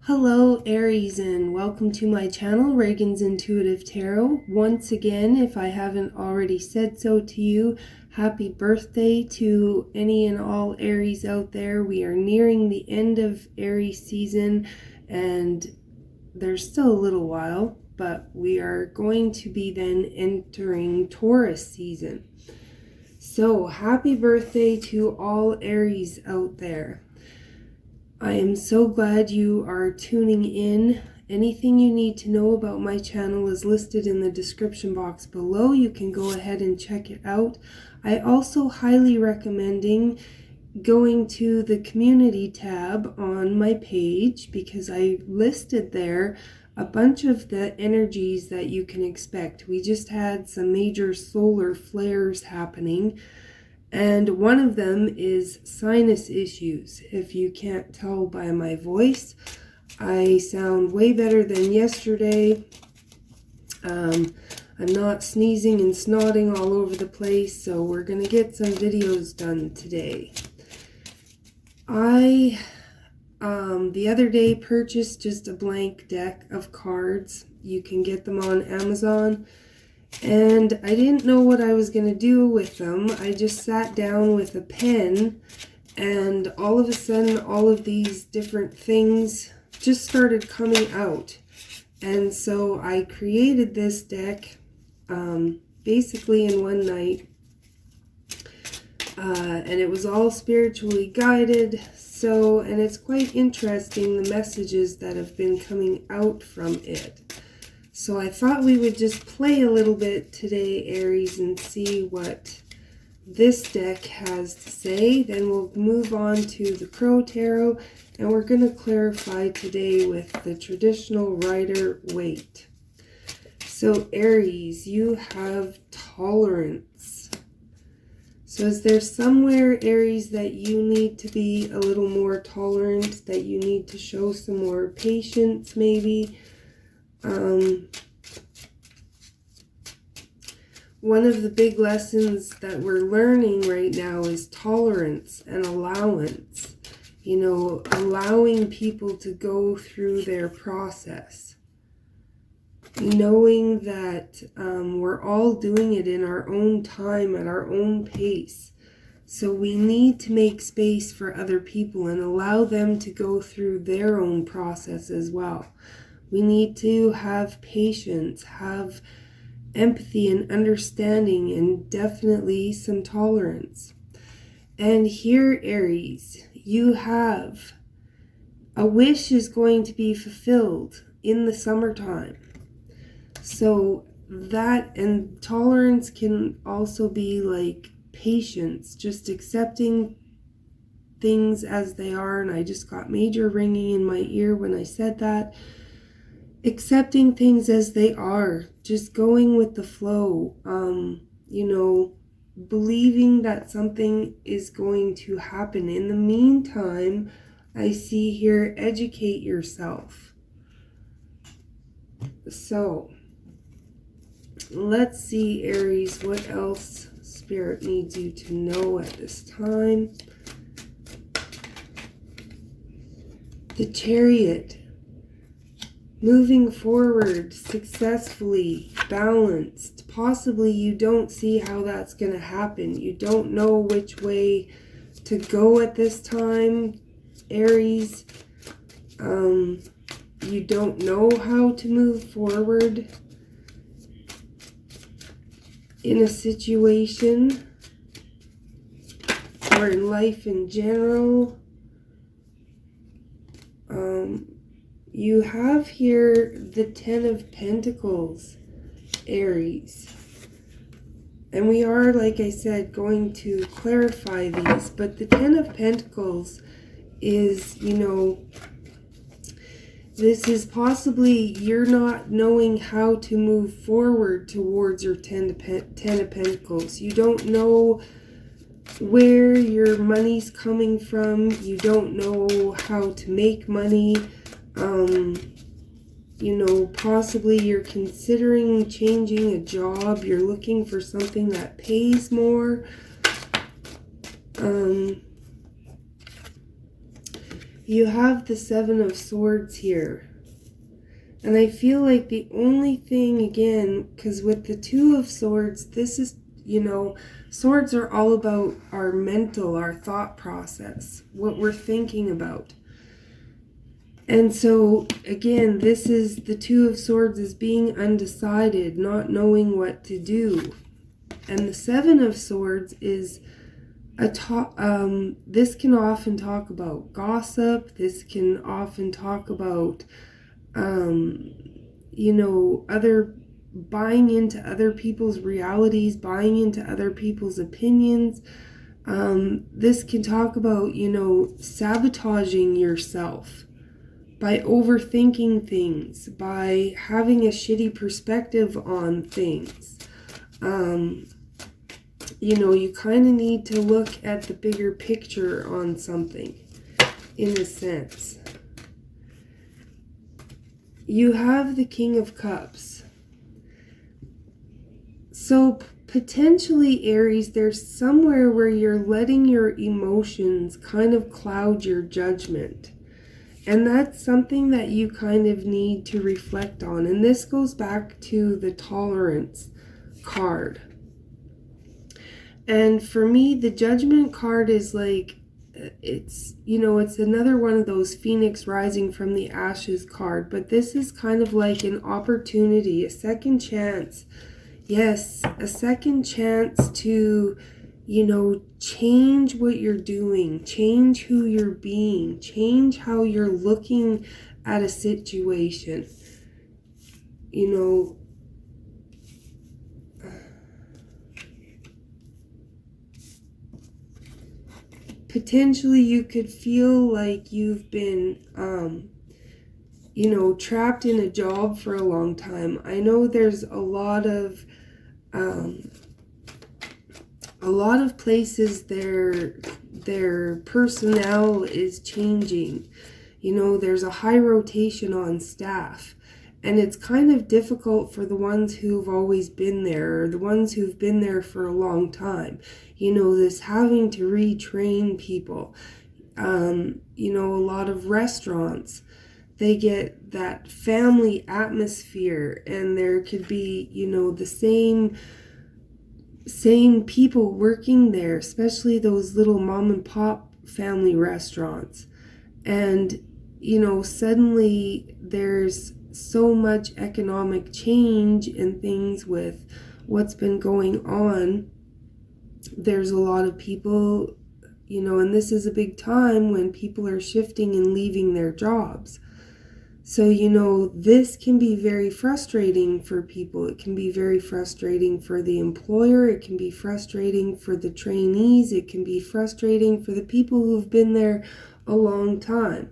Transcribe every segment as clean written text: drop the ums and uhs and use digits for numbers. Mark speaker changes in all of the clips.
Speaker 1: Hello Aries, and welcome to my channel, Ragean's Intuitive Tarot. Once again, if I haven't already said so to you, happy birthday to any and all Aries out there. We are nearing the end of Aries season and there's still a little while, but we are going to be then entering Taurus season. So happy birthday to all Aries out there. I am so glad you are tuning in. Anything you need to know about my channel is listed in the description box below. You can go ahead and check it out. I also highly recommend going to the community tab on my page because I listed there a bunch of the energies that you can expect. We just had some major solar flares happening. And one of them is sinus issues. If you can't tell by my voice, I sound way better than yesterday. I'm not sneezing and snotting all over the place, so we're going to get some videos done today. I, the other day, purchased just a blank deck of cards. You can get them on Amazon. And I didn't know what I was going to do with them. I just sat down with a pen and all of a sudden all of these different things just started coming out. And so I created this deck basically in one night. And it was all spiritually guided. And it's quite interesting the messages that have been coming out from it. So I thought we would just play a little bit today, Aries, and see what this deck has to say. Then we'll move on to the Crow Tarot, and we're going to clarify today with the traditional Rider-Waite. So Aries, you have tolerance. So is there somewhere, Aries, that you need to be a little more tolerant, that you need to show some more patience maybe? One of the big lessons that we're learning right now is tolerance and allowance. You know, allowing people to go through their process. Knowing that we're all doing it in our own time, at our own pace. So we need to make space for other people and allow them to go through their own process as well. We need to have patience, have empathy and understanding, and definitely some tolerance. And here, Aries, you have a wish is going to be fulfilled in the summertime. So that, and tolerance can also be like patience, just accepting things as they are. And I just got major ringing in my ear when I said that. Accepting things as they are, just going with the flow, you know, believing that something is going to happen. In the meantime, I see here, educate yourself. So, let's see, Aries, what else Spirit needs you to know at this time. The Chariot. Moving forward successfully, balanced. Possibly you don't see how that's going to happen. You don't know which way to go at this time, Aries. You don't know how to move forward in a situation or in life in general. You have here the Ten of Pentacles, Aries. And we are, like I said, going to clarify these. But the Ten of Pentacles is, you know, this is possibly you're not knowing how to move forward towards your Ten of Pentacles. You don't know where your money's coming from. You don't know how to make money. You know, possibly you're considering changing a job. You're looking for something that pays more. You have the Seven of Swords here. And I feel like the only thing, again, because with the Two of Swords, this is, swords are all about our mental, our thought process, what we're thinking about. And so, again, this is the Two of Swords is being undecided, not knowing what to do. And the Seven of Swords is this can often talk about gossip. This can often talk about, other buying into other people's realities, buying into other people's opinions. This can talk about, sabotaging yourself by overthinking things, by having a shitty perspective on things. You kind of need to look at the bigger picture on something, in a sense. You have the King of Cups. So potentially, Aries, there's somewhere where you're letting your emotions kind of cloud your judgment. And that's something that you kind of need to reflect on. And this goes back to the Tolerance card. And for me, the Judgment card is like, it's another one of those Phoenix rising from the ashes card. But this is kind of like an opportunity, a second chance. Yes, a second chance to, change what you're doing, change who you're being, change how you're looking at a situation. Potentially you could feel like you've been, trapped in a job for a long time. I know there's a lot of places their personnel is changing. There's a high rotation on staff. And it's kind of difficult for the ones who've always been there, or the ones who've been there for a long time. This having to retrain people. A lot of restaurants, they get that family atmosphere, and there could be, the same people working there, especially those little mom and pop family restaurants. And, suddenly there's so much economic change and things with what's been going on. There's a lot of people, and this is a big time when people are shifting and leaving their jobs. So, this can be very frustrating for people. It can be very frustrating for the employer. It can be frustrating for the trainees. It can be frustrating for the people who've been there a long time.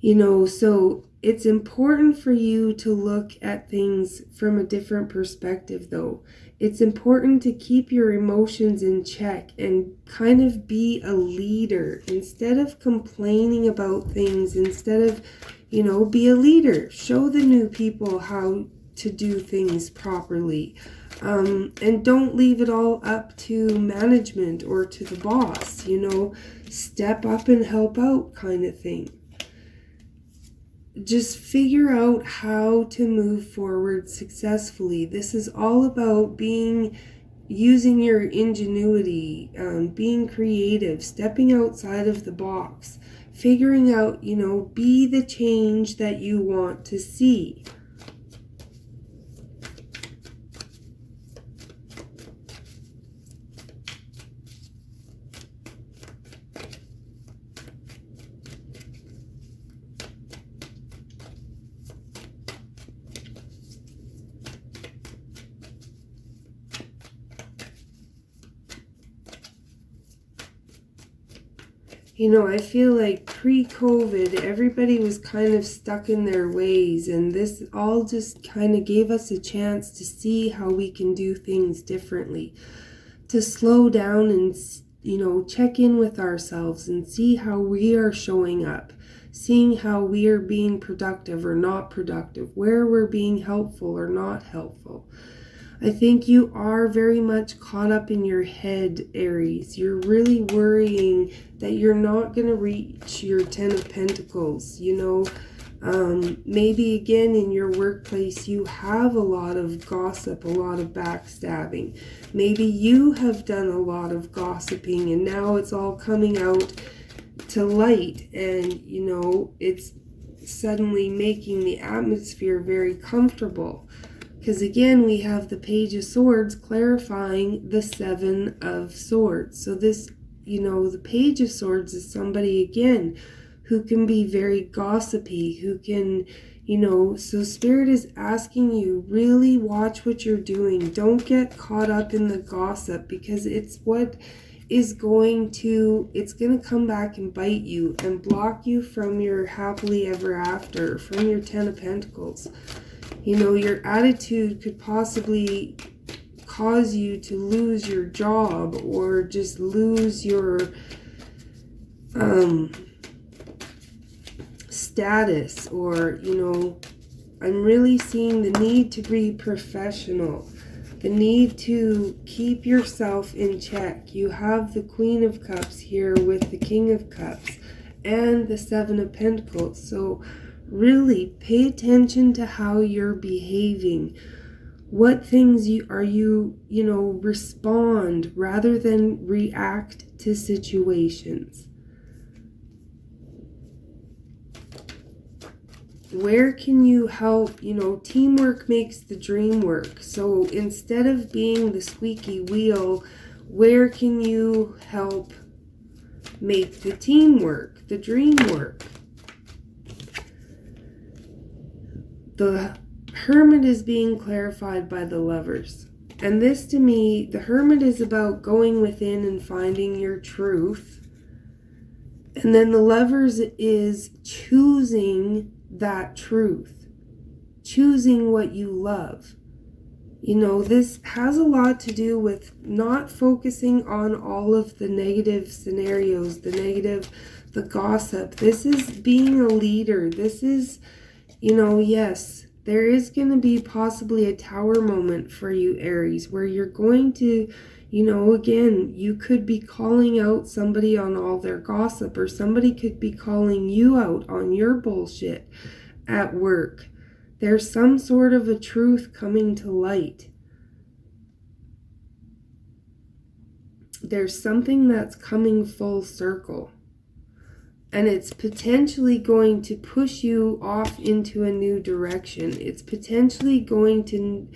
Speaker 1: So it's important for you to look at things from a different perspective, though. It's important to keep your emotions in check and kind of be a leader instead of complaining about things, instead of, be a leader. Show the new people how to do things properly. And don't leave it all up to management or to the boss, step up and help out kind of thing. Just figure out how to move forward successfully. This is all about using your ingenuity, being creative, stepping outside of the box, figuring out, be the change that you want to see. I feel like pre-COVID, everybody was kind of stuck in their ways, and this all just kind of gave us a chance to see how we can do things differently, to slow down and, check in with ourselves and see how we are showing up, seeing how we are being productive or not productive, where we're being helpful or not helpful. I think you are very much caught up in your head, Aries. You're really worrying that you're not going to reach your 10 of Pentacles. You know, maybe again in your workplace you have a lot of gossip, a lot of backstabbing. Maybe you have done a lot of gossiping and now it's all coming out to light, and you know, it's suddenly making the atmosphere very comfortable. Because again, we have the Page of Swords clarifying the Seven of Swords. So this, you know, the Page of Swords is somebody, again, who can be very gossipy, who can, you know, so Spirit is asking you, really watch what you're doing. Don't get caught up in the gossip, because it's what is going to, it's going to come back and bite you and block you from your happily ever after, from your 10 of Pentacles. You know, your attitude could possibly cause you to lose your job or just lose your status, or, you know, I'm really seeing the need to be professional, the need to keep yourself in check. You have the Queen of Cups here with the King of Cups and the Seven of Pentacles. So really pay attention to how you're behaving. What things you know, respond rather than react to situations. Where can you help? You know, teamwork makes the dream work. So instead of being the squeaky wheel, where can you help make the team work, the dream work? The Hermit is being clarified by the Lovers. And this, to me, the Hermit is about going within and finding your truth. And then the Lovers is choosing that truth, choosing what you love. You know, this has a lot to do with not focusing on all of the negative scenarios, the gossip. This is being a leader. This is, you know, yes, there is going to be possibly a tower moment for you, Aries, where you're going to, you know, again, you could be calling out somebody on all their gossip, or somebody could be calling you out on your bullshit at work. There's some sort of a truth coming to light. There's something that's coming full circle. And it's potentially going to push you off into a new direction. It's potentially going to,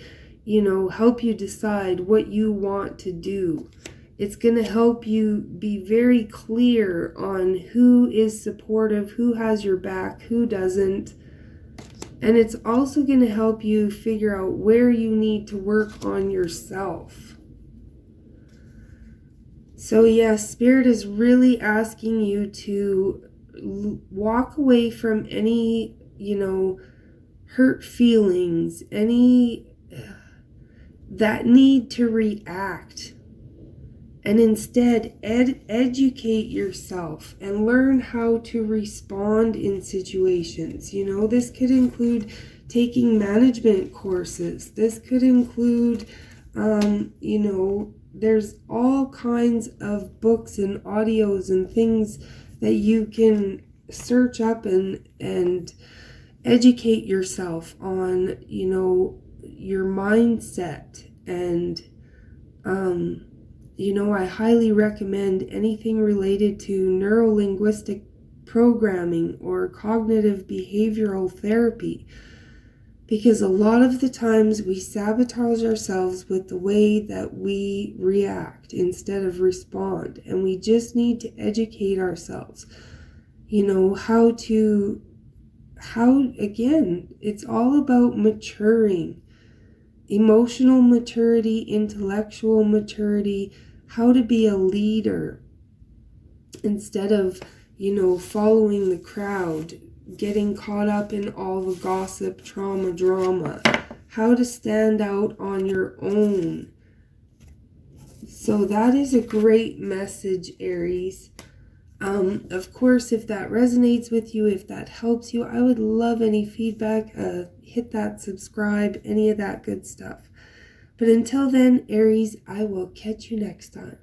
Speaker 1: you know, help you decide what you want to do. It's going to help you be very clear on who is supportive, who has your back, who doesn't. And it's also going to help you figure out where you need to work on yourself. So yes, Spirit is really asking you to walk away from any, you know, hurt feelings, any that need to react, and instead educate yourself and learn how to respond in situations. You know, this could include taking management courses. This could include, you know, there's all kinds of books and audios and things that you can search up and educate yourself on, you know, your mindset. And, you know, I highly recommend anything related to neuro-linguistic programming or cognitive behavioral therapy. Because a lot of the times we sabotage ourselves with the way that we react instead of respond. And we just need to educate ourselves, you know, again, it's all about maturing. Emotional maturity, intellectual maturity, how to be a leader instead of, you know, following the crowd, getting caught up in all the gossip, trauma, drama, how to stand out on your own. So that is a great message, Aries. Of course, if that resonates with you, if that helps you, I would love any feedback. Hit that subscribe, any of that good stuff. But until then, Aries, I will catch you next time.